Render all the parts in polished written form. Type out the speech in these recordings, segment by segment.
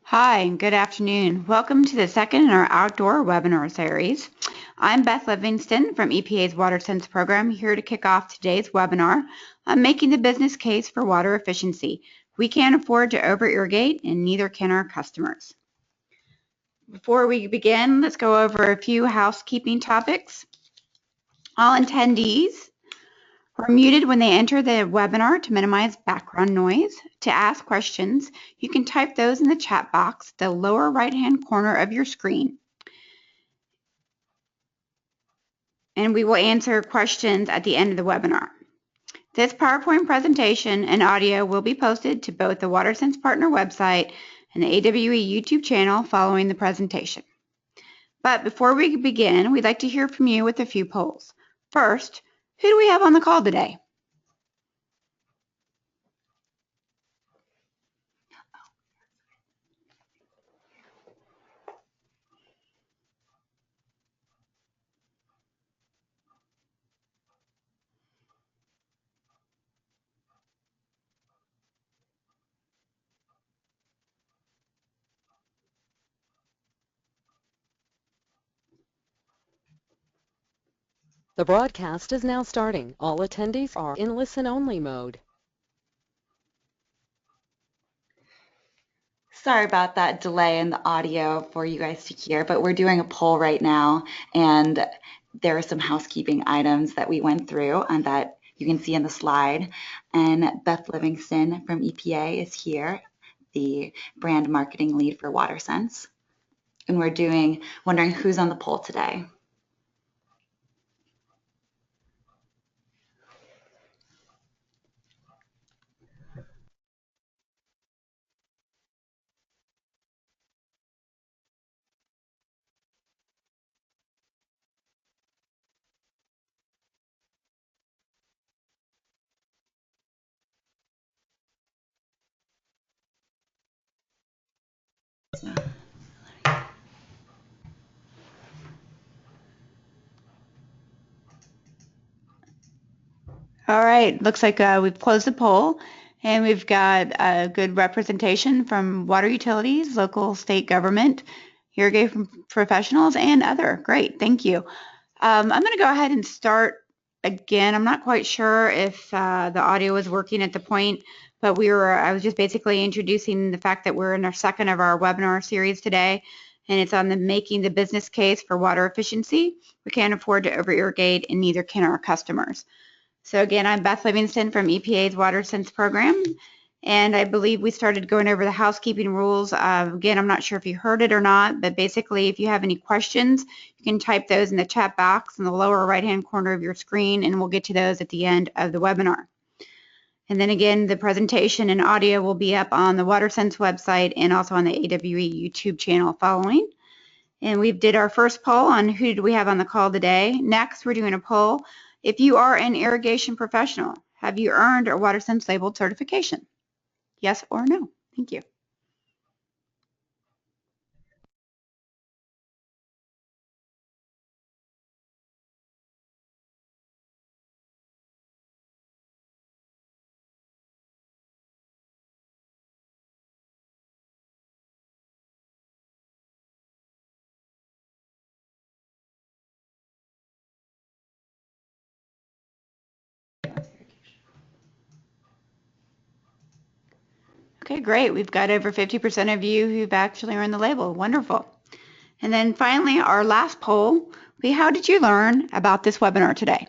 Hi, and good afternoon. Welcome to the second in our outdoor webinar series. I'm Beth Livingston from EPA's WaterSense program, here to kick off today's webinar on making the business case for water efficiency. We can't afford to over-irrigate, and neither can our customers. Before we begin, let's go over a few housekeeping topics. All attendees are muted when they enter the webinar to minimize background noise. To ask questions, you can type those in the chat box at the lower right-hand corner of your screen. And we will answer questions at the end of the webinar. This PowerPoint presentation and audio will be posted to both the WaterSense Partner website and the AWE YouTube channel following the presentation. But before we begin, we'd like to hear from you with a few polls. First, who do we have on the call today? The broadcast is now starting. All attendees are in listen-only mode. Sorry about that delay in the audio for you guys to hear, but we're doing a poll right now, and there are some housekeeping items that we went through and that you can see in the slide. And Beth Livingston from EPA is here, the brand marketing lead for WaterSense. And we're wondering who's on the poll today. All right, looks like we've closed the poll, and we've got a good representation from water utilities, local, state government, irrigation professionals, and other. Great, thank you. I'm going to go ahead and start again. I'm not quite sure if the audio was working at the point, but I was just basically introducing the fact that we're in our second of our webinar series today, and it's on the making the business case for water efficiency. We can't afford to over-irrigate, and neither can our customers. So again, I'm Beth Livingston from EPA's WaterSense program, and I believe we started going over the housekeeping rules. Again, I'm not sure if you heard it or not, but basically if you have any questions, you can type those in the chat box in the lower right-hand corner of your screen, and we'll get to those at the end of the webinar. And then again, the presentation and audio will be up on the WaterSense website and also on the AWE YouTube channel following. And we did our first poll on who do we have on the call today. Next, we're doing a poll. If you are an irrigation professional, have you earned a WaterSense labeled certification? Yes or no? Thank you. Okay, great. We've got over 50% of you who've actually earned the label. Wonderful. And then finally, our last poll will be, how did you learn about this webinar today?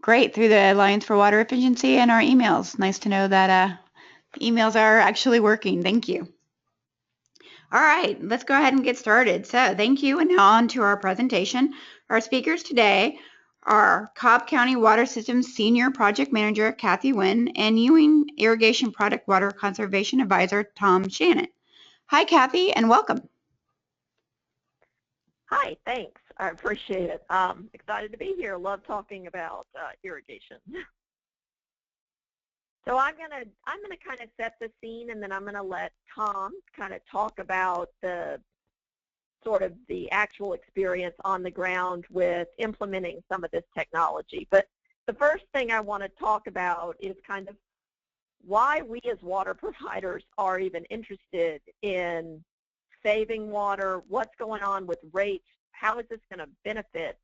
Great, through the Alliance for Water Efficiency and our emails. Nice to know that emails are actually working. Thank you. All right, let's go ahead and get started. So thank you, and now on to our presentation. Our speakers today are Cobb County Water Systems Senior Project Manager Kathy Wynn and Ewing Irrigation Product Water Conservation Advisor Tom Shannon. Hi, Kathy, and welcome. Hi, thanks. I appreciate it. I'm excited to be here. Love talking about irrigation. So I'm gonna kind of set the scene, and then I'm gonna let Tom kind of talk about the sort of the actual experience on the ground with implementing some of this technology. But the first thing I want to talk about is kind of why we as water providers are even interested in saving water, what's going on with rates, how is this going to benefit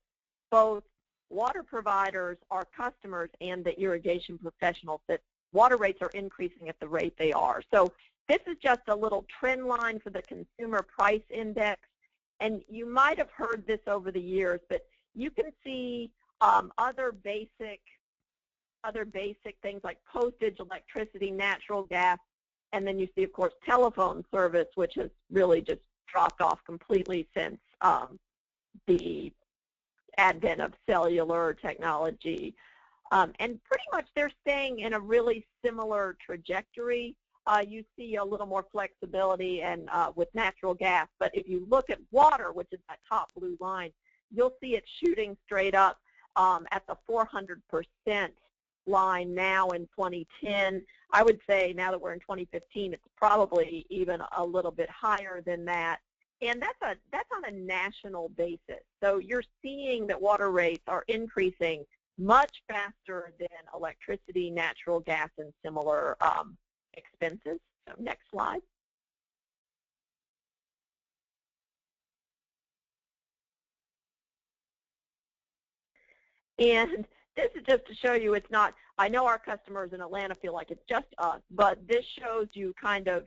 both water providers, our customers, and the irrigation professionals, that water rates are increasing at the rate they are. So this is just a little trend line for the Consumer Price Index, and you might have heard this over the years, but you can see other basic things like postage, electricity, natural gas, and then you see, of course, telephone service, which has really just dropped off completely since the advent of cellular technology. And pretty much they're staying in a really similar trajectory. You see a little more flexibility and with natural gas, but if you look at water, which is that top blue line, you'll see it shooting straight up at the 400% line now in 2010. I would say now that we're in 2015, it's probably even a little bit higher than that. And that's on a national basis. So you're seeing that water rates are increasing much faster than electricity, natural gas, and similar expenses. So next slide. And this is just to show you it's not, I know our customers in Atlanta feel like it's just us, but this shows you kind of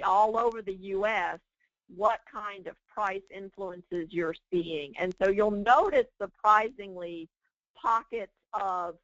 all over the U.S. what kind of price influences you're seeing. And so you'll notice, surprisingly, pockets of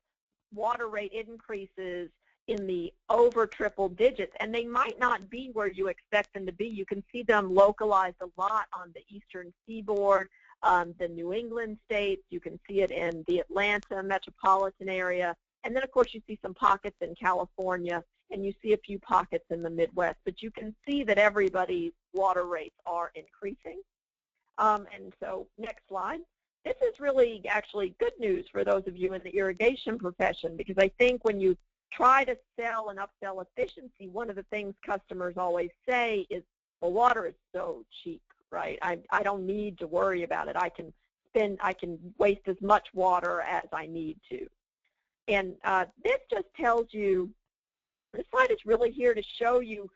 water rate increases in the over triple digits, and they might not be where you expect them to be. You can see them localized a lot on the eastern seaboard, the New England states. You can see it in the Atlanta metropolitan area, and then of course you see some pockets in California, and you see a few pockets in the Midwest, but you can see that everybody's water rates are increasing. And so next slide. This is really actually good news for those of you in the irrigation profession, because I think when you try to sell and upsell efficiency, one of the things customers always say is, well, water is so cheap, right? I don't need to worry about it. I can waste as much water as I need to. And this just tells you, this slide is really here to show you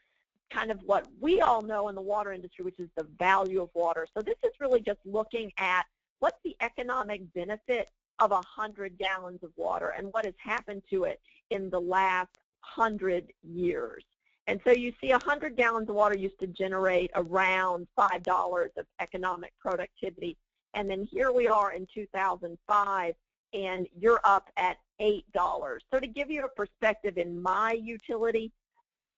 kind of what we all know in the water industry, which is the value of water. So this is really just looking at what's the economic benefit of 100 gallons of water and what has happened to it in the last 100 years. And so you see 100 gallons of water used to generate around $5 of economic productivity. And then here we are in 2005, and you're up at $8. So to give you a perspective, in my utility,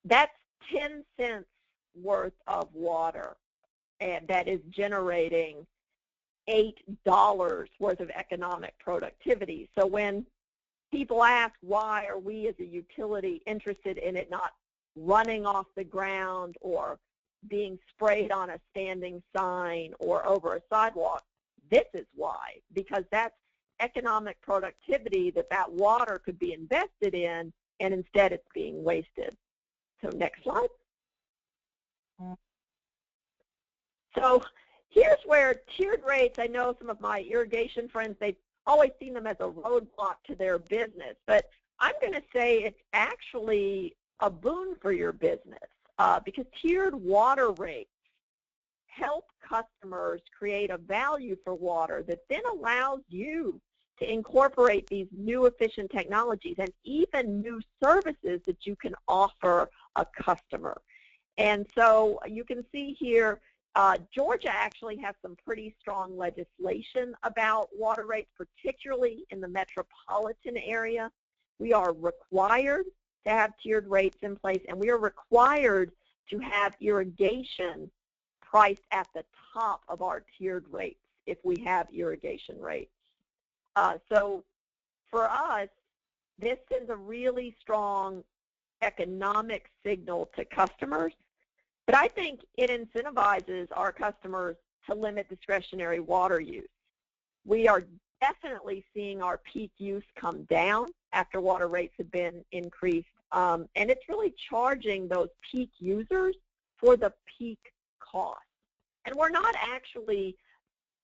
that's 10 cents worth of water, and that is generating $8 worth of economic productivity. So when people ask, why are we as a utility interested in it not running off the ground or being sprayed on a standing sign or over a sidewalk, this is why, because that's economic productivity that water could be invested in, and instead it's being wasted. So next slide. So here's where tiered rates, I know some of my irrigation friends, they've always seen them as a roadblock to their business, but I'm going to say it's actually a boon for your business because tiered water rates help customers create a value for water that then allows you to incorporate these new efficient technologies and even new services that you can offer a customer. And so you can see here, Georgia actually has some pretty strong legislation about water rates, particularly in the metropolitan area. We are required to have tiered rates in place, and we are required to have irrigation priced at the top of our tiered rates if we have irrigation rates. So for us, this is a really strong economic signal to customers, but I think it incentivizes our customers to limit discretionary water use. We are definitely seeing our peak use come down after water rates have been increased And it's really charging those peak users for the peak cost. And we're not actually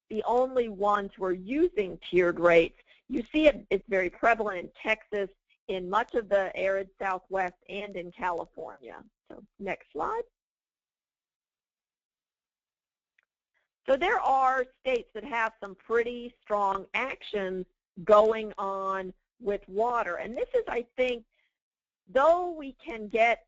the only ones who are using tiered rates. You see it's very prevalent in Texas, in much of the arid Southwest, and in California. So next slide. So there are states that have some pretty strong actions going on with water. And this is, I think, though we can get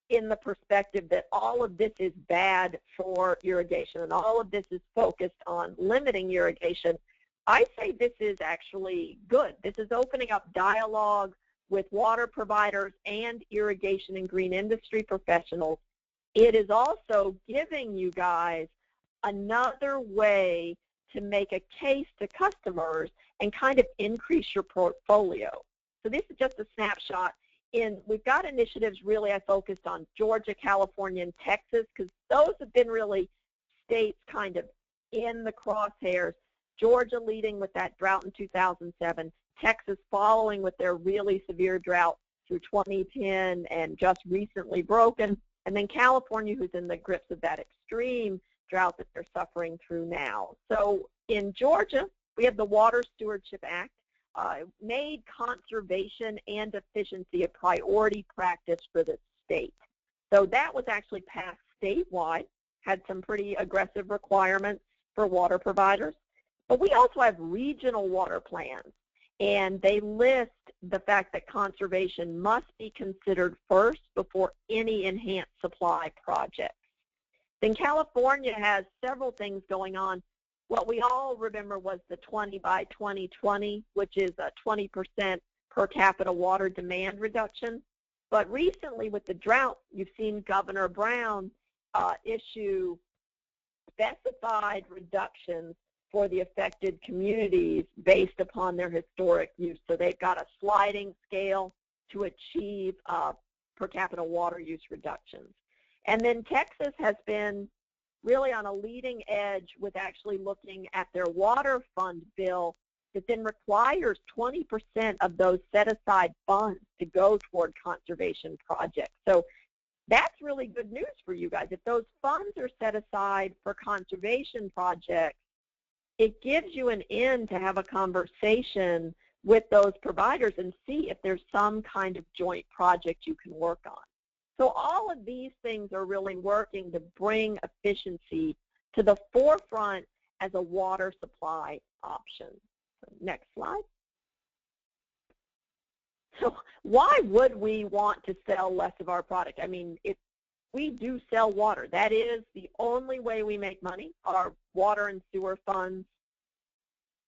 in the perspective that all of this is bad for irrigation and all of this is focused on limiting irrigation, I say this is actually good. This is opening up dialogue with water providers and irrigation and green industry professionals. It is also giving you guys another way to make a case to customers and kind of increase your portfolio. So this is just a snapshot. We've got initiatives really I focused on Georgia, California, and Texas, because those have been really states kind of in the crosshairs. Georgia leading with that drought in 2007, Texas following with their really severe drought through 2010 and just recently broken, and then California, who's in the grips of that extreme drought that they're suffering through now. So in Georgia, we have the Water Stewardship Act. Made conservation and efficiency a priority practice for the state. So that was actually passed statewide, had some pretty aggressive requirements for water providers. But we also have regional water plans, and they list the fact that conservation must be considered first before any enhanced supply projects. Then California has several things going on. What we all remember was the 20 by 2020, which is a 20% per capita water demand reduction. But recently with the drought, you've seen Governor Brown issue specified reductions for the affected communities based upon their historic use. So they've got a sliding scale to achieve per capita water use reductions. And then Texas has been really on a leading edge with actually looking at their water fund bill that then requires 20% of those set-aside funds to go toward conservation projects. So that's really good news for you guys. If those funds are set aside for conservation projects, it gives you an in to have a conversation with those providers and see if there's some kind of joint project you can work on. So all of these things are really working to bring efficiency to the forefront as a water supply option. So next slide. So why would we want to sell less of our product? I mean, we do sell water. That is the only way we make money, our water and sewer funds.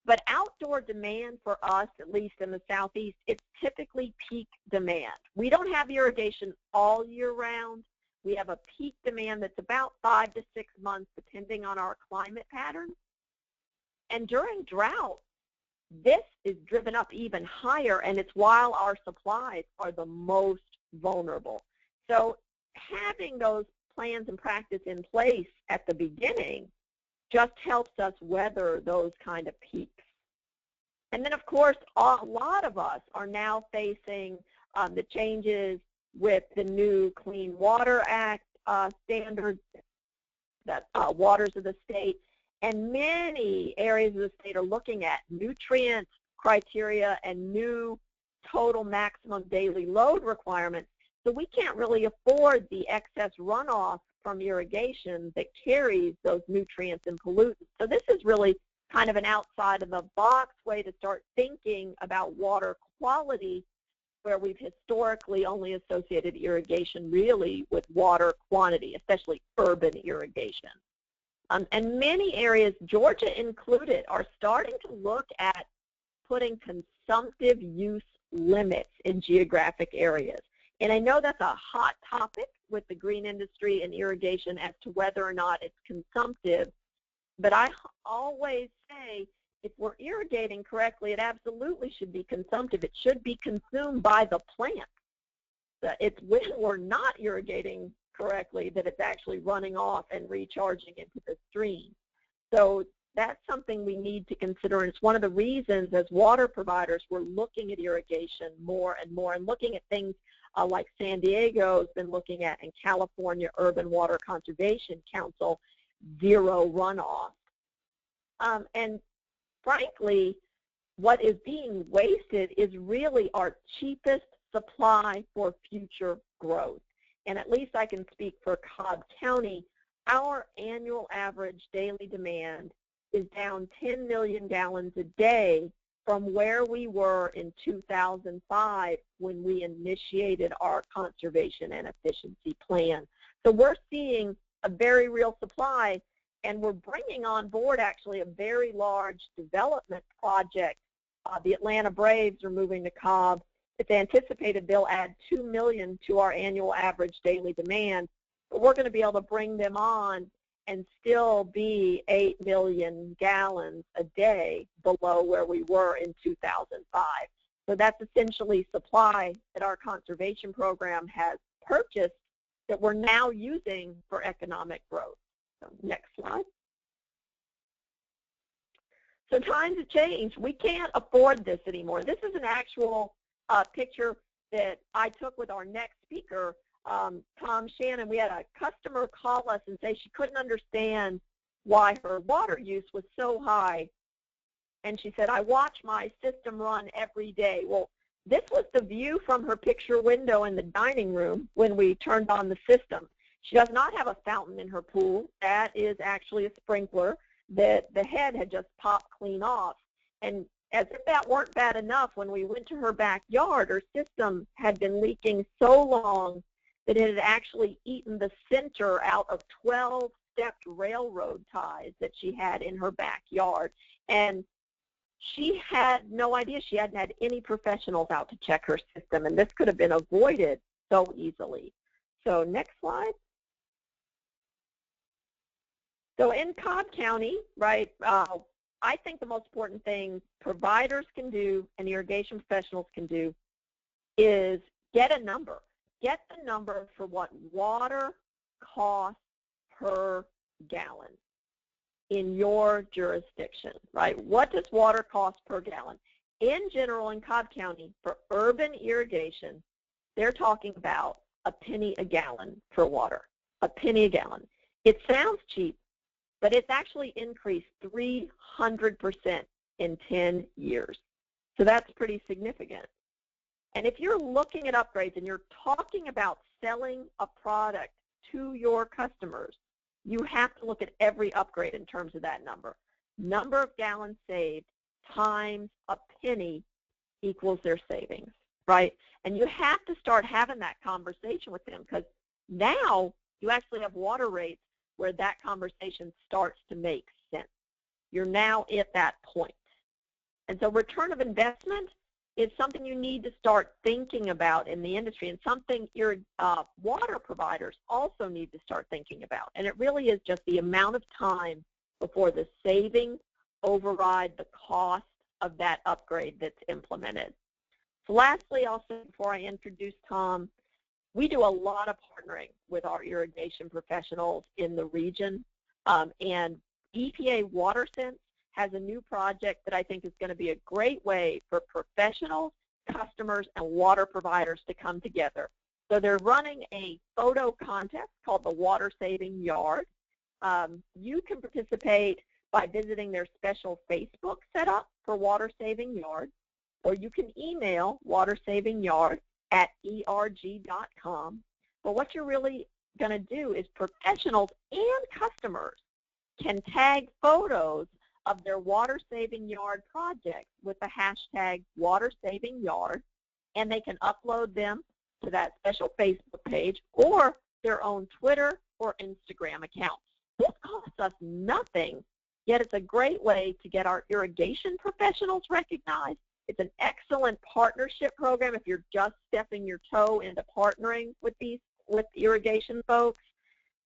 But outdoor demand for us, at least in the Southeast, it's typically peak demand. We don't have irrigation all year round. We have a peak demand that's about 5 to 6 months, depending on our climate patterns. And during drought, this is driven up even higher, and it's while our supplies are the most vulnerable. So having those plans and practice in place at the beginning just helps us weather those kind of peaks. And then, of course, a lot of us are now facing the changes with the new Clean Water Act standards, that waters of the state, and many areas of the state are looking at nutrient criteria and new total maximum daily load requirements. So we can't really afford the excess runoff from irrigation that carries those nutrients and pollutants. So this is really kind of an outside of the box way to start thinking about water quality, where we've historically only associated irrigation really with water quantity, especially urban irrigation. And many areas, Georgia included, are starting to look at putting consumptive use limits in geographic areas. And I know that's a hot topic with the green industry and irrigation as to whether or not it's consumptive. But I always say if we're irrigating correctly, it absolutely should be consumptive. It should be consumed by the plant. It's when we're not irrigating correctly that it's actually running off and recharging into the stream. So that's something we need to consider, and it's one of the reasons as water providers we're looking at irrigation more and more and looking at things like San Diego's been looking at, and California Urban Water Conservation Council, zero runoff. And frankly, what is being wasted is really our cheapest supply for future growth. And at least I can speak for Cobb County, our annual average daily demand is down 10 million gallons a day from where we were in 2005 when we initiated our conservation and efficiency plan. So we're seeing a very real supply, and we're bringing on board actually a very large development project. The Atlanta Braves are moving to Cobb. It's anticipated they'll add 2 million to our annual average daily demand, but we're going to be able to bring them on and still be 8 million gallons a day below where we were in 2005. So that's essentially supply that our conservation program has purchased that we're now using for economic growth. So next slide. So times have changed. We can't afford this anymore. This is an actual picture that I took with our next speaker, Tom Shannon. We had a customer call us and say she couldn't understand why her water use was so high. And she said, I watch my system run every day. Well, this was the view from her picture window in the dining room when we turned on the system. She does not have a fountain in her pool. That is actually a sprinkler that the head had just popped clean off. And as if that weren't bad enough, when we went to her backyard, her system had been leaking so long that it had actually eaten the center out of 12 stepped railroad ties that she had in her backyard. And she had no idea. She hadn't had any professionals out to check her system, and this could have been avoided so easily. So next slide. So in Cobb County, right, I think the most important thing providers can do and irrigation professionals can do is get a number. Get the number for what water costs per gallon in your jurisdiction, right? What does water cost per gallon? In general, in Cobb County, for urban irrigation, they're talking about a penny a gallon for water, a penny a gallon. It sounds cheap, but it's actually increased 300% in 10 years. So that's pretty significant. And if you're looking at upgrades and you're talking about selling a product to your customers, you have to look at every upgrade in terms of that number. Number of gallons saved times a penny equals their savings, right? And you have to start having that conversation with them, because now you actually have water rates where that conversation starts to make sense. You're now at that point. And so return of investment is something you need to start thinking about in the industry, and something your water providers also need to start thinking about. And it really is just the amount of time before the savings override the cost of that upgrade that's implemented. So lastly, I'll say before I introduce Tom, we do a lot of partnering with our irrigation professionals in the region, and EPA WaterSense has a new project that I think is going to be a great way for professionals, customers, and water providers to come together. So they're running a photo contest called the Water Saving Yard. You can participate by visiting their special Facebook setup for Water Saving Yard, or you can email watersavingyard@erg.com. But what you're really going to do is professionals and customers can tag photos of their water saving yard projects with the hashtag WaterSavingYard, and they can upload them to that special Facebook page or their own Twitter or Instagram accounts. This costs us nothing, yet it's a great way to get our irrigation professionals recognized. It's an excellent partnership program if you're just stepping your toe into partnering with irrigation folks.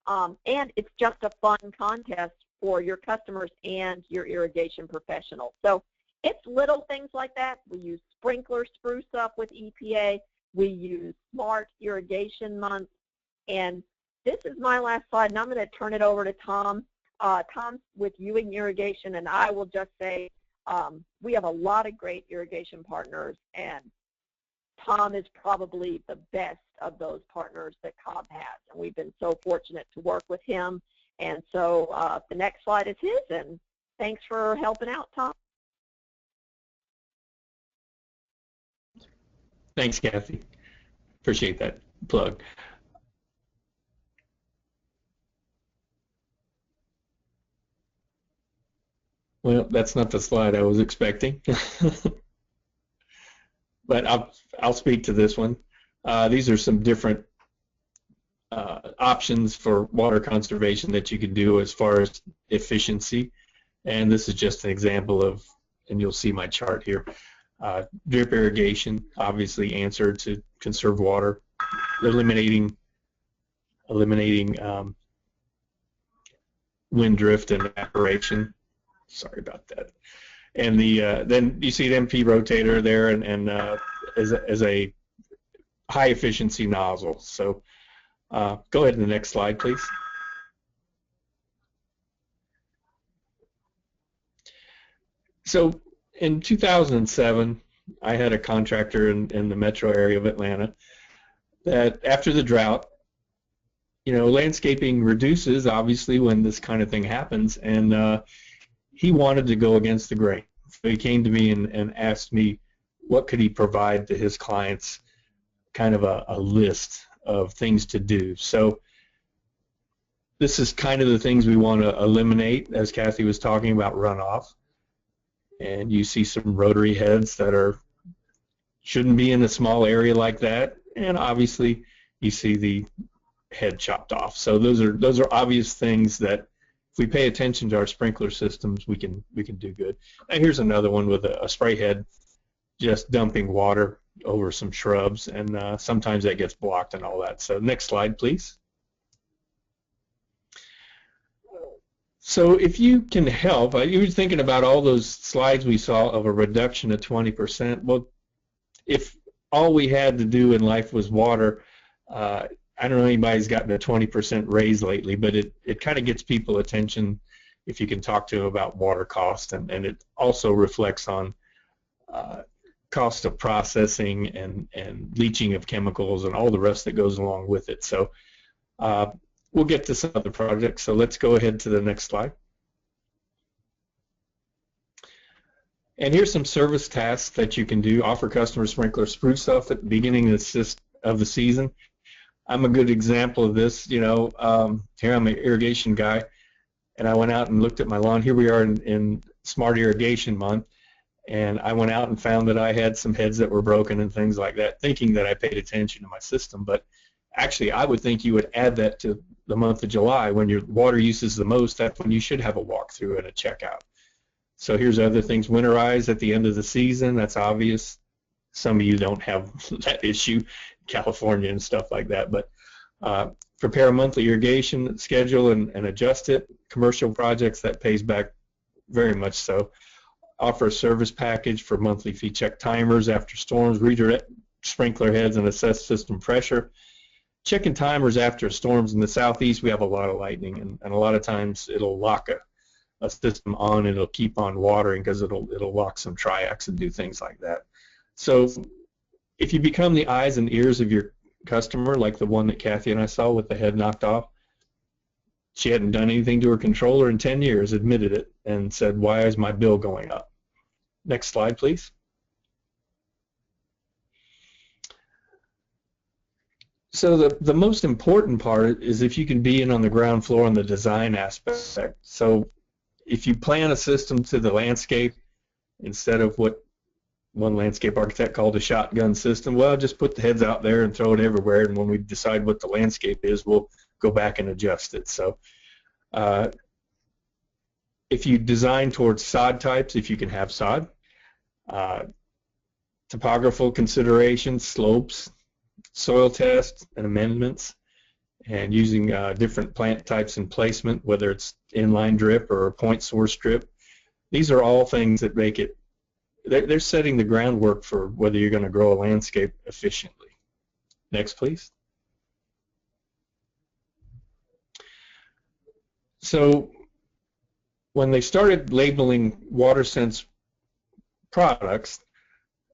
And it's just a fun contest for your customers and your irrigation professionals. So it's little things like that. We use Sprinkler Spruce Up with EPA. We use Smart Irrigation Month. And this is my last slide, and I'm going to turn it over to Tom. Tom's with Ewing Irrigation, and I will just say we have a lot of great irrigation partners, and Tom is probably the best of those partners that Cobb has, and we've been so fortunate to work with him. And so the next slide is his, and thanks for helping out, Tom. Thanks, Kathy. Appreciate that plug. Well, that's not the slide I was expecting. But I'll speak to this one. These are some different options for water conservation that you can do as far as efficiency. And this is just an example of, and you'll see my chart here, drip irrigation, obviously answer to conserve water, eliminating wind drift and evaporation. Sorry about that. And then you see the MP rotator there, and as a high efficiency nozzle. So go ahead to the next slide, please. So in 2007, I had a contractor in the metro area of Atlanta that after the drought, landscaping reduces obviously when this kind of thing happens, and he wanted to go against the grain. So he came to me and asked me what could he provide to his clients, kind of a list of things to do. So this is kind of the things we want to eliminate, as Kathy was talking about runoff. And you see some rotary heads that shouldn't be in a small area like that, and obviously you see the head chopped off. So those are obvious things that if we pay attention to our sprinkler systems, we can do good. And here's another one with a spray head just dumping water over some shrubs, and sometimes that gets blocked and all that. So next slide, please. So if you can help, you were thinking about all those slides we saw of a reduction of 20%. Well, if all we had to do in life was water, I don't know anybody's gotten a 20% raise lately, but it kind of gets people attention if you can talk to them about water cost, and it also reflects on cost of processing and leaching of chemicals and all the rest that goes along with it. So we'll get to some other projects, so let's go ahead to the next slide. And here's some service tasks that you can do. Offer customer sprinkler spruce off at the beginning of the season. I'm a good example of this. Here I'm an irrigation guy, and I went out and looked at my lawn. Here we are in Smart Irrigation Month, and I went out and found that I had some heads that were broken and things like that, thinking that I paid attention to my system. But actually, I would think you would add that to the month of July when your water use is the most. That's when you should have a walkthrough and a checkout. So here's other things. Winterize at the end of the season. That's obvious. Some of you don't have that issue, California and stuff like that. But prepare a monthly irrigation schedule and adjust it. Commercial projects, that pays back very much so. Offer a service package for monthly fee. Check timers after storms. Redirect sprinkler heads and assess system pressure. Checking timers after storms. In the southeast, we have a lot of lightning, and a lot of times it'll lock a system on, and it'll keep on watering because it'll lock some triacs and do things like that. So if you become the eyes and ears of your customer, like the one that Kathy and I saw with the head knocked off, she hadn't done anything to her controller in 10 years, admitted it, and said, why is my bill going up? Next slide, please. So the most important part is if you can be in on the ground floor on the design aspect. So if you plan a system to the landscape instead of what one landscape architect called a shotgun system, well, just put the heads out there and throw it everywhere, and when we decide what the landscape is, we'll go back and adjust it. So if you design towards sod types, if you can have sod, topographical considerations, slopes, soil tests and amendments, and using different plant types and placement, whether it's inline drip or point source drip. These are all things that make it, they're setting the groundwork for whether you're going to grow a landscape efficiently. Next, please. So when they started labeling WaterSense products,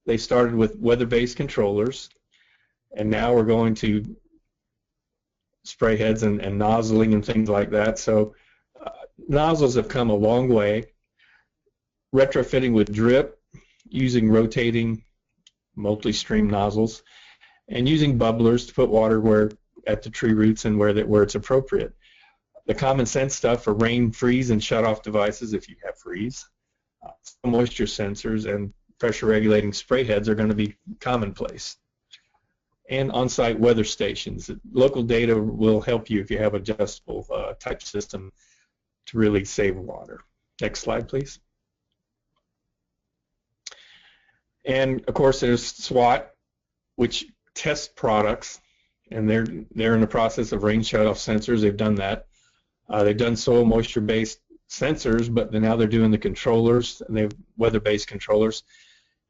they started with weather-based controllers, and now we're going to spray heads and nozzling and things like that. So nozzles have come a long way. Retrofitting with drip, using rotating multi-stream nozzles, and using bubblers to put water where at the tree roots and where it's appropriate. The common sense stuff for rain, freeze, and shut-off devices if you have freeze. Moisture sensors and pressure regulating spray heads are going to be commonplace. And on-site weather stations. Local data will help you if you have adjustable type system to really save water. Next slide, please. And of course, there's SWAT, which tests products, and they're in the process of rain shutoff sensors. They've done that. They've done soil moisture-based sensors, but now they're doing the controllers, and they have weather-based controllers.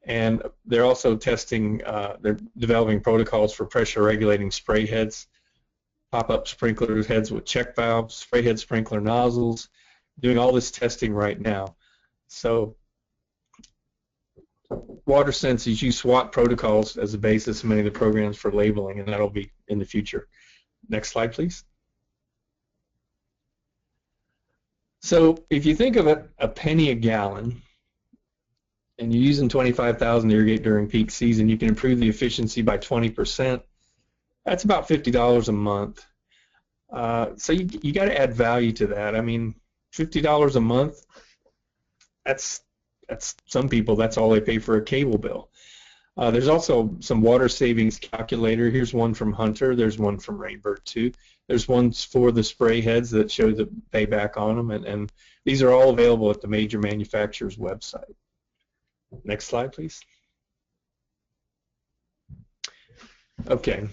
And they're also testing, they're developing protocols for pressure regulating spray heads, pop-up sprinkler heads with check valves, spray head sprinkler nozzles, doing all this testing right now. So WaterSense is use SWAT protocols as a basis of many of the programs for labeling, and that'll be in the future. Next slide, please. So if you think of it, a penny a gallon, and you're using 25,000 to irrigate during peak season, you can improve the efficiency by 20%. That's about $50 a month. So you got to add value to that. I mean, $50 a month, that's some people, that's all they pay for a cable bill. There's also some water savings calculator. Here's one from Hunter. There's one from Rainbird too. There's ones for the spray heads that show the payback on them, and these are all available at the major manufacturer's website. Next slide, please. Okay.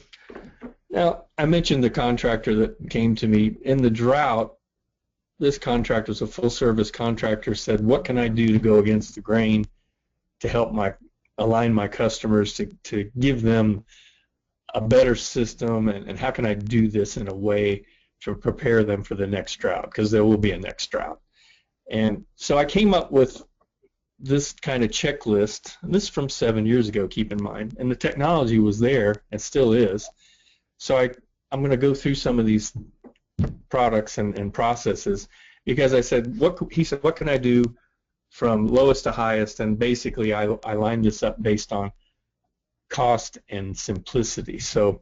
Now, I mentioned the contractor that came to me. In the drought, this contractor was a full-service contractor, said, what can I do to go against the grain to help align my customers to give them a better system, and how can I do this in a way to prepare them for the next drought, because there will be a next drought. And so I came up with this kind of checklist, and this is from 7 years ago, keep in mind, and the technology was there and still is. So I'm going to go through some of these products and processes, because I said, he said, what can I do from lowest to highest? And basically I lined this up based on cost and simplicity. So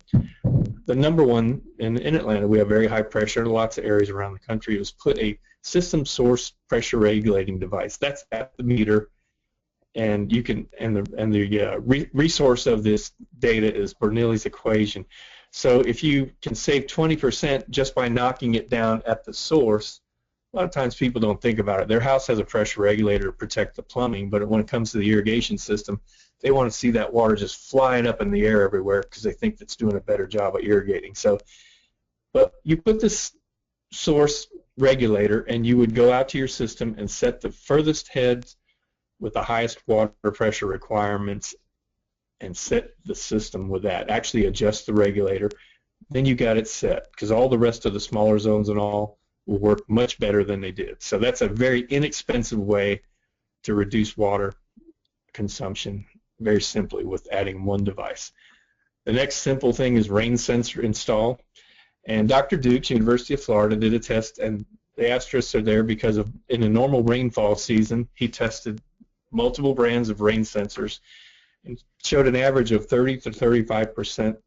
the number one, in Atlanta we have very high pressure in lots of areas around the country, was put a system source pressure regulating device. That's at the meter, and you can, the resource of this data is Bernoulli's equation. So if you can save 20% just by knocking it down at the source, a lot of times people don't think about it. Their house has a pressure regulator to protect the plumbing, but when it comes to the irrigation system, they want to see that water just flying up in the air everywhere because they think it's doing a better job of irrigating. So, but you put this source regulator, and you would go out to your system and set the furthest heads with the highest water pressure requirements and set the system with that. Actually adjust the regulator. Then you got it set, because all the rest of the smaller zones and all will work much better than they did. So that's a very inexpensive way to reduce water consumption, very simply, with adding one device. The next simple thing is rain sensor install. And Dr. Dukes, University of Florida, did a test, and the asterisks are there because of, in a normal rainfall season, he tested multiple brands of rain sensors and showed an average of 30 to 35%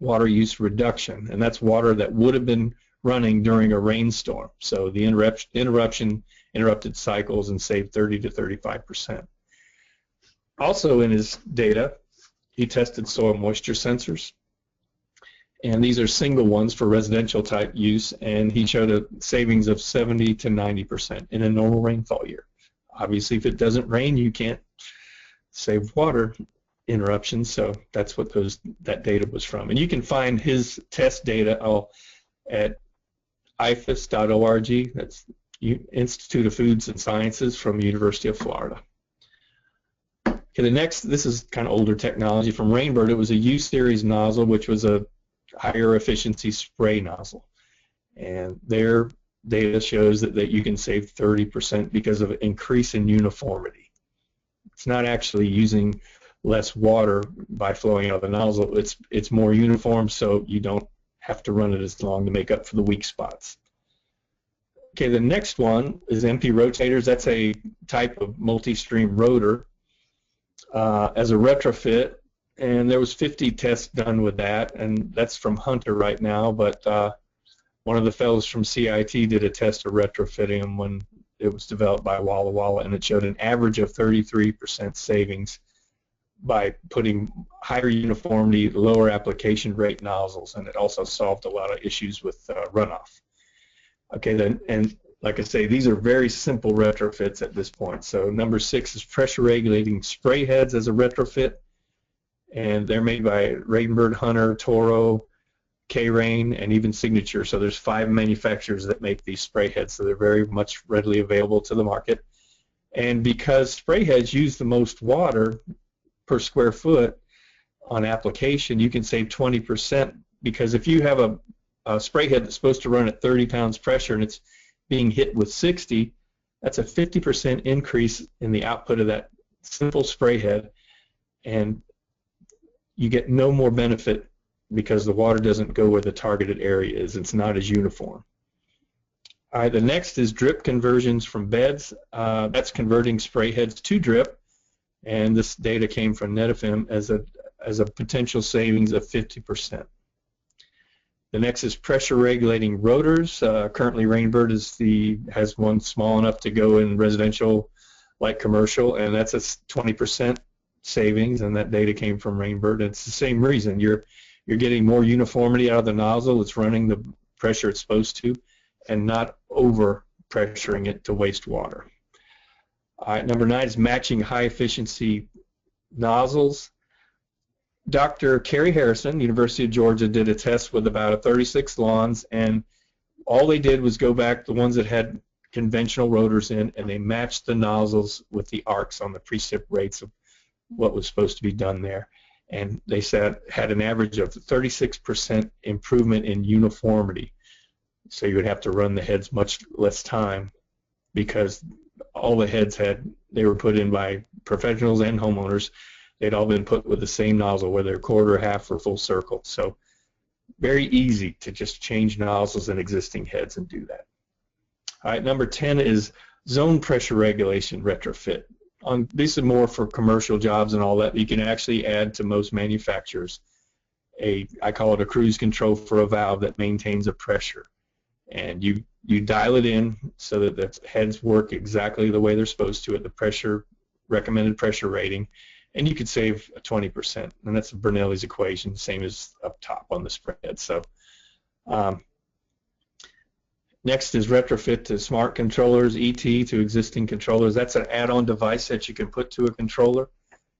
water use reduction, and that's water that would have been running during a rainstorm. So the interruption interrupted cycles and saved 30 to 35%. Also in his data, he tested soil moisture sensors, and these are single ones for residential type use, and he showed a savings of 70 to 90% in a normal rainfall year. Obviously, if it doesn't rain, you can't save water interruptions, so that's what that data was from. And you can find his test data at ifas.org. That's Institute of Foods and Sciences from the University of Florida. Okay, the next, this is kind of older technology from Rainbird. It was a U-series nozzle, which was a higher efficiency spray nozzle, and their data shows that you can save 30% because of an increase in uniformity. It's not actually using less water by flowing out of the nozzle. It's more uniform, so you don't have to run it as long to make up for the weak spots. Okay, the next one is MP rotators. That's a type of multi-stream rotor as a retrofit, and there was 50 tests done with that, and that's from Hunter right now, but one of the fellows from CIT did a test of retrofitting them when it was developed by Walla Walla, and it showed an average of 33% savings by putting higher uniformity, lower application rate nozzles, and it also solved a lot of issues with runoff. Okay, then, and like I say, these are very simple retrofits at this point. So number 6 is pressure regulating spray heads as a retrofit, and they're made by Rainbird, Hunter, Toro, K-Rain, and even Signature. So there's 5 manufacturers that make these spray heads, so they're very much readily available to the market. And because spray heads use the most water per square foot on application, you can save 20%, because if you have a spray head that's supposed to run at 30 pounds pressure and it's being hit with 60, that's a 50% increase in the output of that simple spray head, and you get no more benefit because the water doesn't go where the targeted area is. It's not as uniform. All right, the next is drip conversions from beds. That's converting spray heads to drip, and this data came from NetFM as a potential savings of 50%. The next is pressure regulating rotors. Currently, Rainbird has one small enough to go in residential, like commercial, and that's a 20% savings, and that data came from Rainbird. And it's the same reason. You're getting more uniformity out of the nozzle. It's running the pressure it's supposed to, and not over pressuring it to waste water. All right, number 9 is matching high efficiency nozzles. Dr. Kerry Harrison, University of Georgia, did a test with about 36 lawns, and all they did was go back the ones that had conventional rotors in, and they matched the nozzles with the arcs on the precip rates of what was supposed to be done there. And they said had an average of 36% improvement in uniformity. So you would have to run the heads much less time, because all the heads they were put in by professionals and homeowners. They'd all been put with the same nozzle, whether quarter, half, or full circle. So very easy to just change nozzles in existing heads and do that. All right, number 10 is zone pressure regulation retrofit. This is more for commercial jobs and all that. You can actually add to most manufacturers I call it a cruise control for a valve that maintains a pressure. And you dial it in so that the heads work exactly the way they're supposed to at the recommended pressure rating, and you could save 20%. And that's Bernoulli's equation, same as up top on the spread. So next is retrofit to smart controllers, ET to existing controllers. That's an add-on device that you can put to a controller.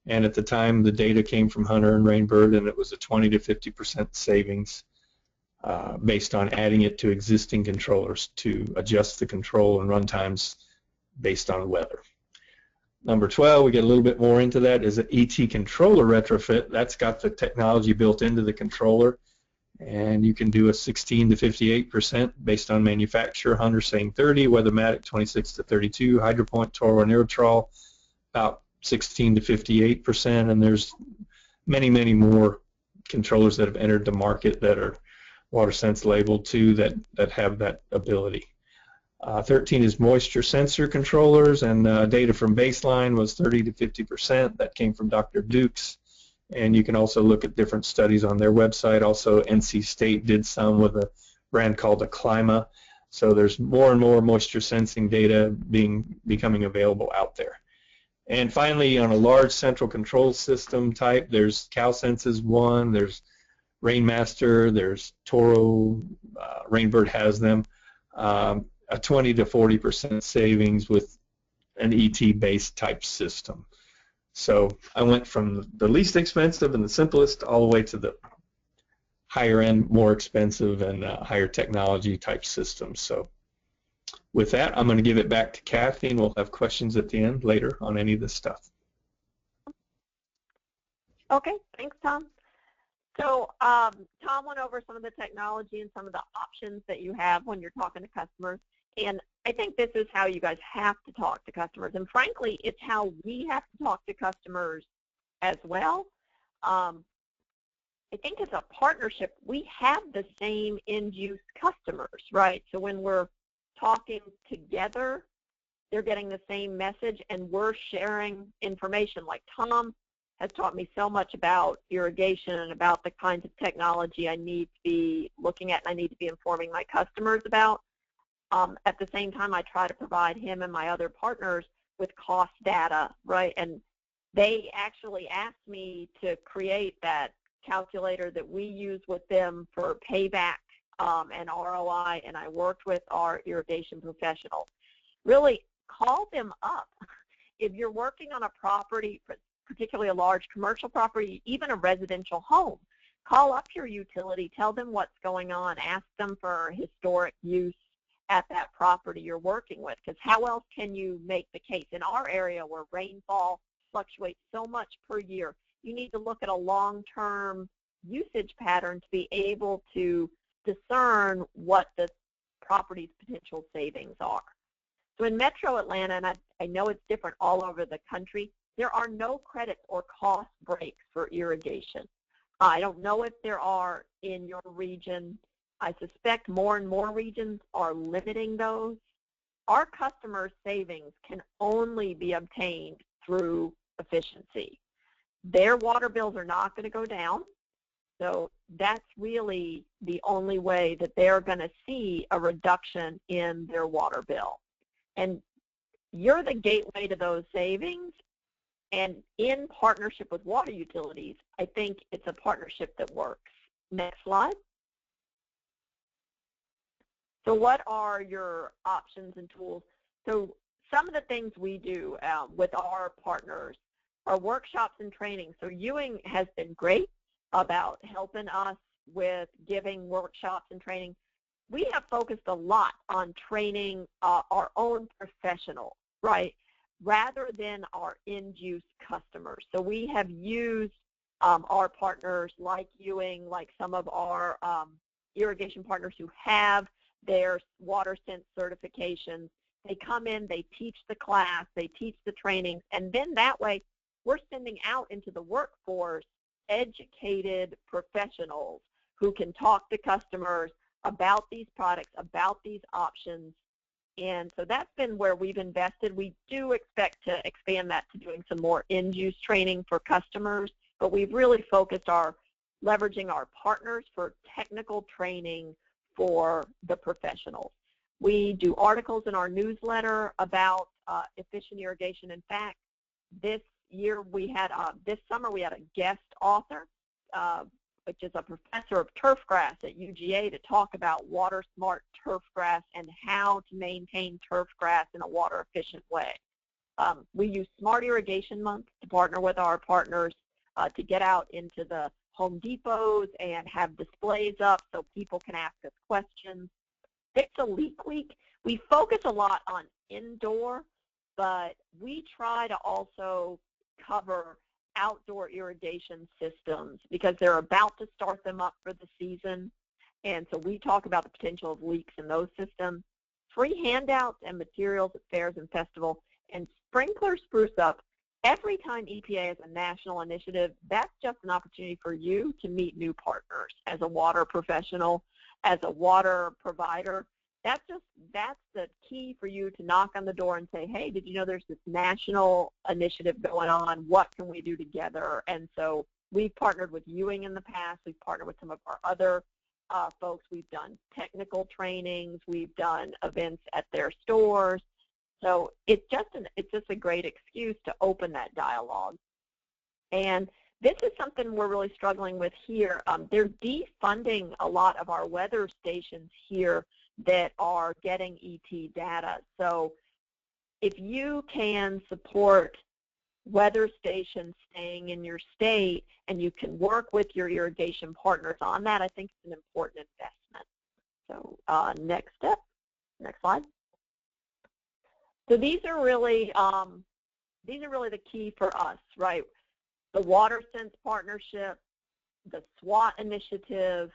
And at the time, the data came from Hunter and Rainbird, and it was a 20 to 50% savings based on adding it to existing controllers to adjust the control and run times based on weather. Number 12, we get a little bit more into that, is an ET controller retrofit. That's got the technology built into the controller, and you can do a 16 to 58% based on manufacturer. Hunter saying 30, Weathermatic 26 to 32, Hydropoint, Toro, and Irritrol about 16 to 58%, and there's many, many more controllers that have entered the market that are WaterSense labeled too that have that ability. 13 is moisture sensor controllers, and data from baseline was 30 to 50%. That came from Dr. Dukes, and you can also look at different studies on their website. Also, NC State did some with a brand called Acclima. So there's more and more moisture sensing data becoming available out there. And finally, on a large central control system type, there's CalSense's one, there's Rainmaster, there's Toro, Rainbird has them. A 20 to 40% savings with an ET-based type system. So I went from the least expensive and the simplest all the way to the higher end, more expensive and higher technology type systems. So with that, I'm going to give it back to Kathy, and we'll have questions at the end later on any of this stuff. Okay, thanks, Tom. So Tom went over some of the technology and some of the options that you have when you're talking to customers. And I think this is how you guys have to talk to customers. And frankly, it's how we have to talk to customers as well. I think as a partnership, we have the same end-use customers, right? So when we're talking together, they're getting the same message, and we're sharing information. Like Tom has taught me so much about irrigation and about the kinds of technology I need to be looking at and I need to be informing my customers about. At the same time, I try to provide him and my other partners with cost data, right? And they actually asked me to create that calculator that we use with them for payback and ROI, and I worked with our irrigation professionals. Really, call them up. If you're working on a property, particularly a large commercial property, even a residential home, call up your utility, tell them what's going on, ask them for historic use at that property you're working with, because how else can you make the case? In our area where rainfall fluctuates so much per year, you need to look at a long-term usage pattern to be able to discern what the property's potential savings are. So in Metro Atlanta, and I know it's different all over the country, there are no credits or cost breaks for irrigation. I don't know if there are in your region. I suspect more and more regions are limiting those. Our customers' savings can only be obtained through efficiency. Their water bills are not going to go down, so that's really the only way that they're going to see a reduction in their water bill. And you're the gateway to those savings, and in partnership with water utilities, I think it's a partnership that works. Next slide. So what are your options and tools? So some of the things we do with our partners are workshops and training. So Ewing has been great about helping us with giving workshops and training. We have focused a lot on training our own professionals, right, rather than our end-use customers. So we have used our partners like Ewing, like some of our irrigation partners who have their WaterSense certifications. They come in, they teach the class, they teach the training, and then that way we're sending out into the workforce educated professionals who can talk to customers about these products, about these options. And so that's been where we've invested. We do expect to expand that to doing some more end-use training for customers, but we've really focused our leveraging our partners for technical training for the professionals. We do articles in our newsletter about efficient irrigation. In fact, this summer we had a guest author, which is a professor of turfgrass at UGA, to talk about water smart turfgrass and how to maintain turfgrass in a water efficient way. We use Smart Irrigation Month to partner with our partners to get out into the Home Depots and have displays up so people can ask us questions. Fix a Leak Week. We focus a lot on indoor, but we try to also cover outdoor irrigation systems because they're about to start them up for the season. And so we talk about the potential of leaks in those systems. Free handouts and materials at fairs and festivals, and sprinkler spruce up. Every time EPA has a national initiative, that's just an opportunity for you to meet new partners as a water professional, as a water provider. That's the key for you to knock on the door and say, hey, did you know there's this national initiative going on? What can we do together? And so we've partnered with Ewing in the past. We've partnered with some of our other folks. We've done technical trainings. We've done events at their stores. So it's just a great excuse to open that dialogue. And this is something we're really struggling with here. They're defunding a lot of our weather stations here that are getting ET data. So if you can support weather stations staying in your state and you can work with your irrigation partners on that, I think it's an important investment. So next step, next slide. So these are really the key for us, right? The WaterSense partnership, the SWAT initiative,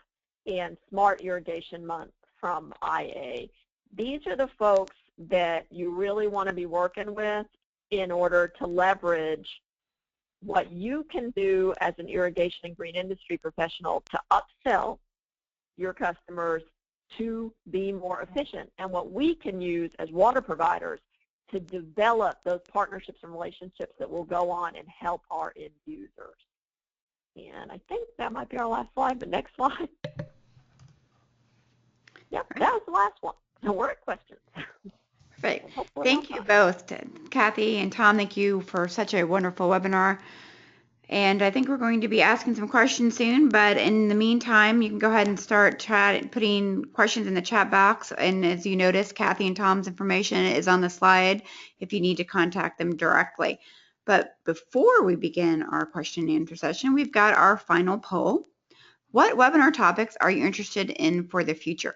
and Smart Irrigation Month from IA. These are the folks that you really want to be working with in order to leverage what you can do as an irrigation and green industry professional to upsell your customers to be more efficient, and what we can use as water providers to develop those partnerships and relationships that will go on and help our end users. And I think that might be our last slide, but next slide. Yep, that was the last one. No more questions. Perfect. Thank you both, Kathy and Tom. Thank you for such a wonderful webinar. And I think we're going to be asking some questions soon, but in the meantime, you can go ahead and start putting questions in the chat box. And as you notice, Kathy and Tom's information is on the slide if you need to contact them directly. But before we begin our question and answer session, we've got our final poll. What webinar topics are you interested in for the future?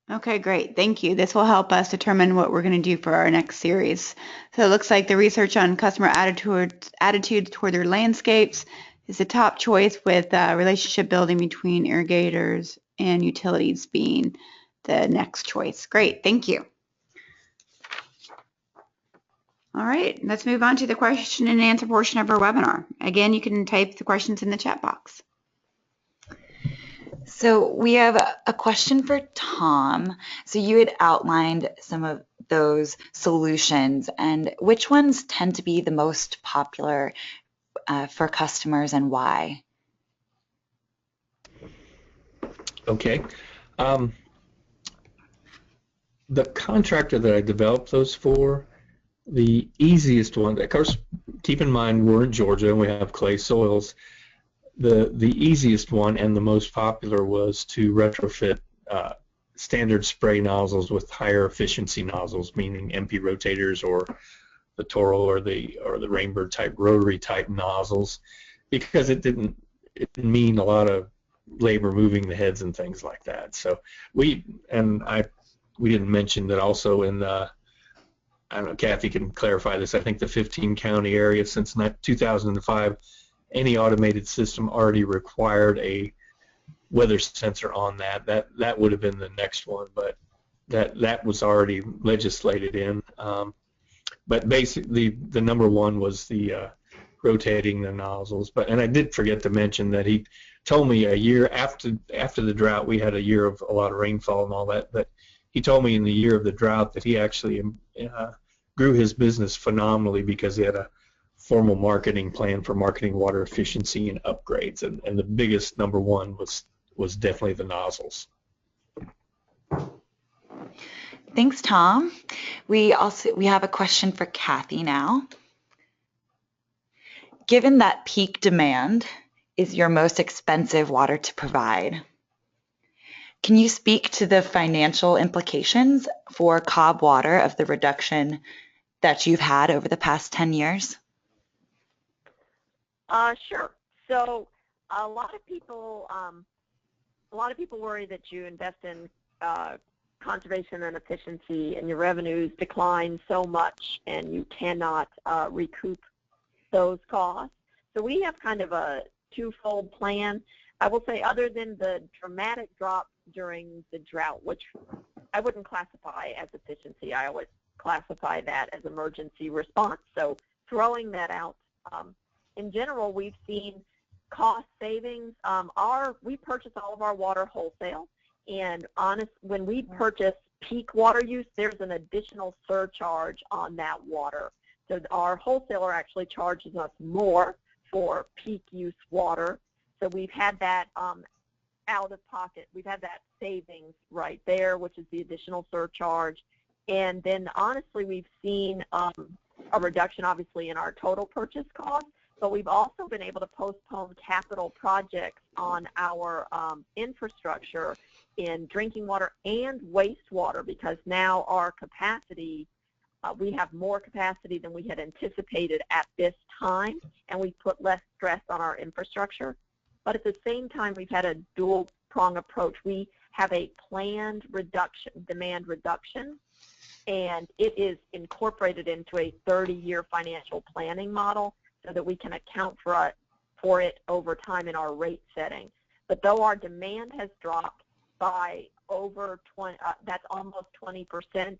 Okay, great. Thank you. This will help us determine what we're going to do for our next series. So it looks like the research on customer attitudes toward their landscapes is the top choice, with relationship building between irrigators and utilities being the next choice. Great. Thank you. All right, let's move on to the question and answer portion of our webinar. Again, you can type the questions in the chat box. So we have a question for Tom. So you had outlined some of those solutions, and which ones tend to be the most popular for customers and why? Okay. The contractor that I developed those for, the easiest one, of course, keep in mind we're in Georgia and we have clay soils. The easiest one and the most popular was to retrofit standard spray nozzles with higher efficiency nozzles, meaning MP rotators or the Toro or the Rainbird type rotary type nozzles, because it didn't mean a lot of labor moving the heads and things like that. So we didn't mention that also in the, I don't know, Kathy can clarify this, I think the 15 county area since 2005, any automated system already required a weather sensor on that. That would have been the next one, but that was already legislated in. But basically, the number one was the rotating the nozzles. And I did forget to mention that he told me a year after the drought, we had a year of a lot of rainfall and all that. But he told me in the year of the drought that he actually grew his business phenomenally because he had a formal marketing plan for marketing water efficiency and upgrades, and the biggest number one was definitely the nozzles. Thanks, Tom. We have a question for Kathy now. Given that peak demand is your most expensive water to provide, can you speak to the financial implications for Cobb Water of the reduction that you've had over the past 10 years? Sure. So a lot of people worry that you invest in conservation and efficiency and your revenues decline so much and you cannot recoup those costs. So we have kind of a twofold plan. I will say, other than the dramatic drop during the drought, which I wouldn't classify as efficiency, I always classify that as emergency response. So throwing that out, in general, we've seen cost savings. We purchase all of our water wholesale, and when we purchase peak water use, there's an additional surcharge on that water. So our wholesaler actually charges us more for peak use water. So we've had that out of pocket. We've had that savings right there, which is the additional surcharge. And then honestly, we've seen a reduction, obviously, in our total purchase cost. But we've also been able to postpone capital projects on our infrastructure in drinking water and wastewater, because now our capacity, we have more capacity than we had anticipated at this time, and we put less stress on our infrastructure. But at the same time, we've had a dual prong approach. We have a planned reduction, demand reduction, and it is incorporated into a 30-year financial planning model so that we can account for it over time in our rate setting. But though our demand has dropped by over 20, that's almost 20%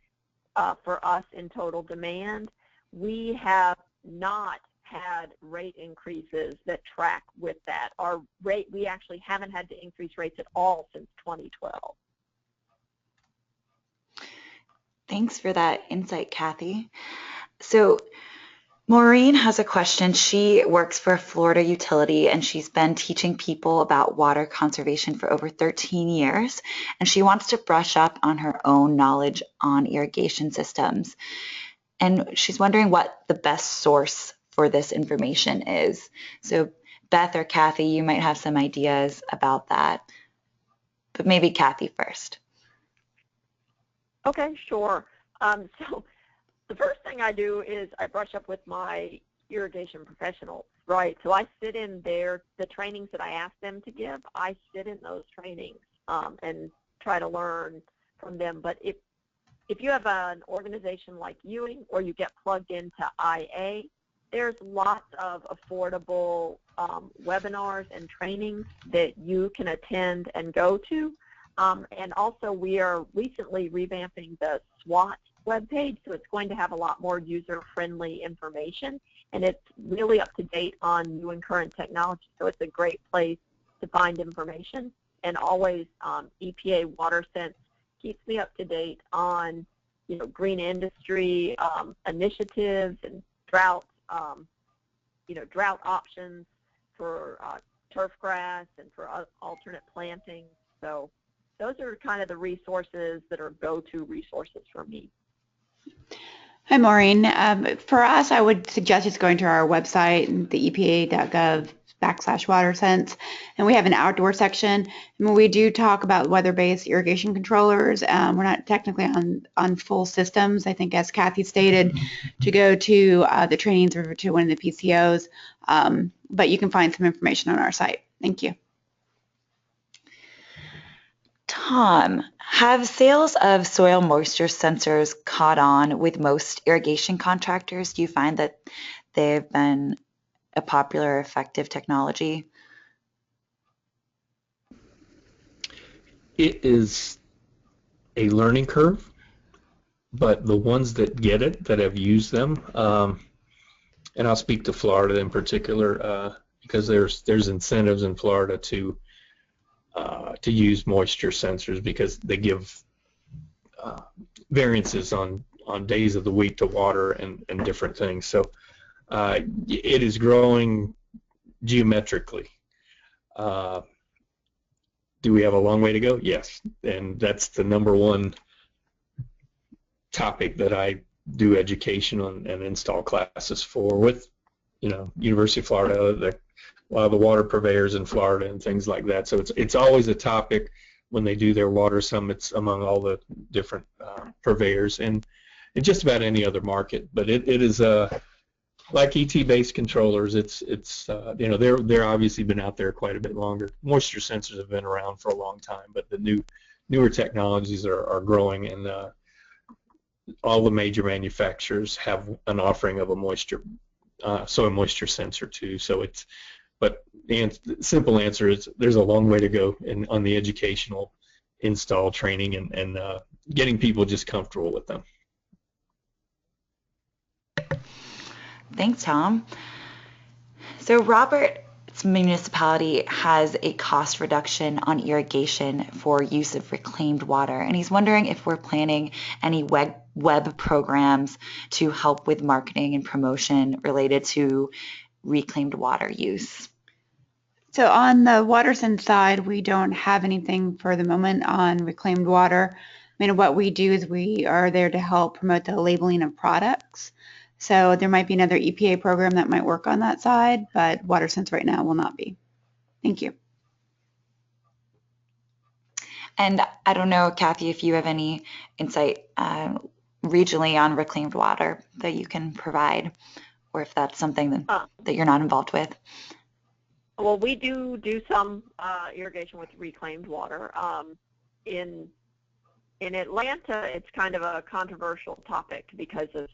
for us in total demand, we have not had rate increases that track with that. Our rate, we actually haven't had to increase rates at all since 2012. Thanks for that insight, Kathy. So Maureen has a question. She works for a Florida utility, and she's been teaching people about water conservation for over 13 years, and she wants to brush up on her own knowledge on irrigation systems. And she's wondering what the best source for this information is. So Beth or Kathy, you might have some ideas about that, but maybe Kathy first. Okay, sure. So the first thing I do is I brush up with my irrigation professionals, right? So I sit in the trainings that I ask them to give, I sit in those trainings and try to learn from them. But if you have an organization like Ewing, or you get plugged into IA, there's lots of affordable webinars and trainings that you can attend and go to. And also we are recently revamping the SWAT webpage, so it's going to have a lot more user-friendly information, and it's really up to date on new and current technology, so it's a great place to find information. And always EPA WaterSense keeps me up to date on, you know, green industry initiatives and drought, drought options for turf grass and for alternate planting. So those are kind of the resources that are go-to resources for me. Hi, Maureen. For us, I would suggest just going to our website, the epa.gov/WaterSense, and we have an outdoor section. And we do talk about weather-based irrigation controllers. We're not technically on full systems. I think, as Kathy stated, to go to the trainings or to one of the PCOs, but you can find some information on our site. Thank you. Tom, have sales of soil moisture sensors caught on with most irrigation contractors? Do you find that they've been a popular, effective technology? It is a learning curve, but the ones that get it, that have used them, and I'll speak to Florida in particular, because there's incentives in Florida to use moisture sensors, because they give variances on days of the week to water and different things. So it is growing geometrically. Do we have a long way to go? Yes, and that's the number one topic that I do education on and install classes for with, University of Florida, a lot of the water purveyors in Florida and things like that. So it's always a topic when they do their water summits among all the different purveyors and just about any other market. But it is like ET-based controllers. They're obviously been out there quite a bit longer. Moisture sensors have been around for a long time, but the newer technologies are growing, and all the major manufacturers have an offering of a soil moisture sensor too. So but the simple answer is there's a long way to go on the educational install training and getting people just comfortable with them. Thanks, Tom. So Robert's municipality has a cost reduction on irrigation for use of reclaimed water, and he's wondering if we're planning any web programs to help with marketing and promotion related to reclaimed water use. So on the Watterson side, we don't have anything for the moment on reclaimed water. I mean, what we do is we are there to help promote the labeling of products. So there might be another EPA program that might work on that side, but WaterSense right now will not be. Thank you. And I don't know, Kathy, if you have any insight regionally on reclaimed water that you can provide, or if that's something that you're not involved with. Well, we do some irrigation with reclaimed water. In Atlanta, it's kind of a controversial topic because of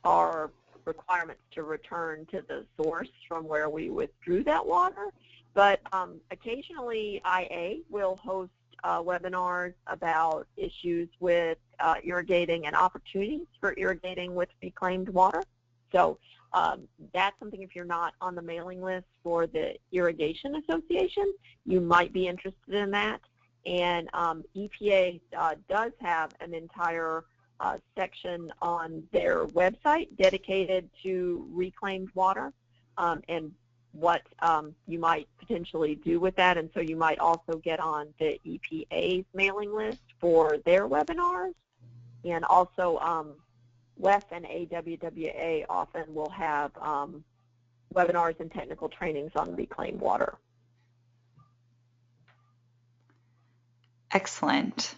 our requirements to return to the source from where we withdrew that water. But occasionally, IA will host webinars about issues with irrigating and opportunities for irrigating with reclaimed water. So that's something, if you're not on the mailing list for the Irrigation Association, you might be interested in that. And EPA does have an entire section on their website dedicated to reclaimed water and what you might potentially do with that. And so you might also get on the EPA's mailing list for their webinars. And also WEF and AWWA often will have webinars and technical trainings on reclaimed water. Excellent.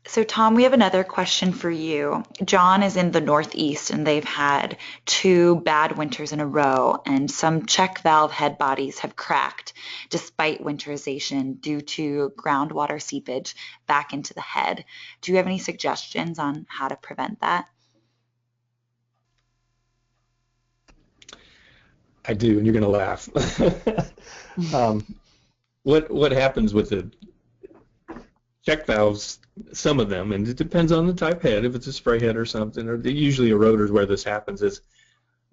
So Tom, we have another question for you. John is in the Northeast and they've had 2 bad winters in a row, and some check valve head bodies have cracked despite winterization due to groundwater seepage back into the head. Do you have any suggestions on how to prevent that? I do, and you're going to laugh. What happens with the check valves, some of them, and it depends on the type head, if it's a spray head or something, or usually a rotors where this happens, is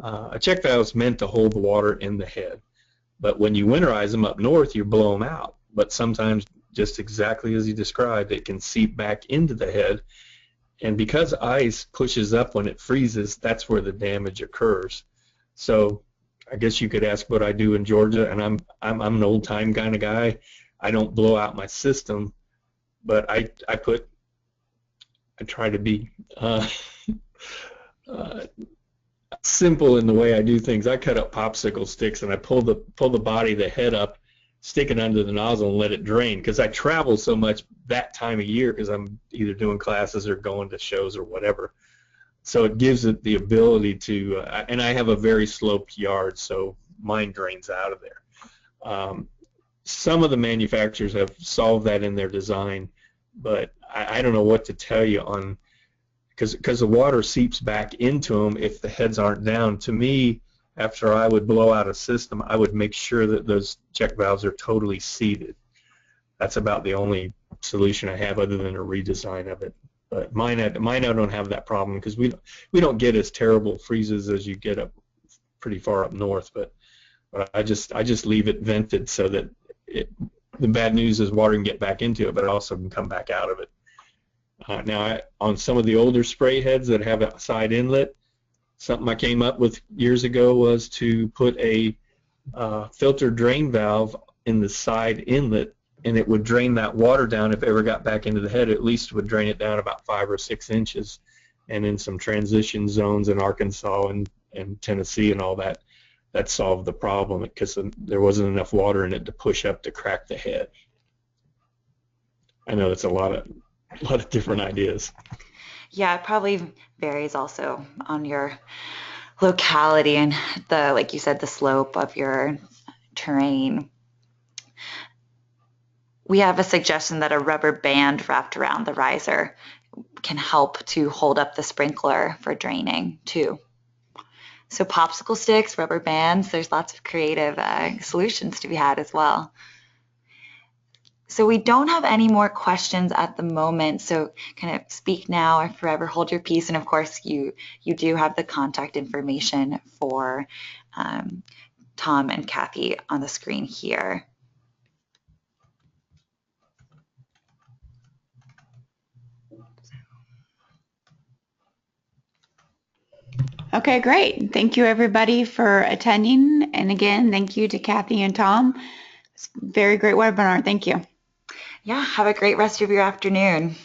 a check valve is meant to hold the water in the head. But when you winterize them up north, you blow them out. But sometimes, just exactly as you described, it can seep back into the head. And because ice pushes up when it freezes, that's where the damage occurs. So I guess you could ask what I do in Georgia, and I'm an old-time kind of guy. I don't blow out my system, but I try to be simple in the way I do things. I cut up popsicle sticks and I pull the body of the head up, stick it under the nozzle, and let it drain. Because I travel so much that time of year because I'm either doing classes or going to shows or whatever. So it gives it the ability to, and I have a very sloped yard, so mine drains out of there. Some of the manufacturers have solved that in their design, but I don't know what to tell you on, because the water seeps back into them if the heads aren't down. To me, after I would blow out a system, I would make sure that those check valves are totally seated. That's about the only solution I have other than a redesign of it. But mine I don't have that problem because we don't get as terrible freezes as you get up pretty far up north. But I just leave it vented so that the bad news is water can get back into it, but it also can come back out of it. Now, on some of the older spray heads that have a side inlet, something I came up with years ago was to put a filter drain valve in the side inlet, and it would drain that water down. If it ever got back into the head, at least it would drain it down about 5 or 6 inches. And in some transition zones in Arkansas and Tennessee and all that, that solved the problem because there wasn't enough water in it to push up to crack the head. I know that's a lot of different ideas. Yeah, it probably varies also on your locality and like you said, the slope of your terrain. We have a suggestion that a rubber band wrapped around the riser can help to hold up the sprinkler for draining too. So popsicle sticks, rubber bands, there's lots of creative solutions to be had as well. So we don't have any more questions at the moment, so kind of speak now or forever hold your peace. And of course, you do have the contact information for Tom and Kathy on the screen here. Okay, great. Thank you everybody for attending. And again, thank you to Kathy and Tom. It's a very great webinar. Thank you. Yeah, have a great rest of your afternoon.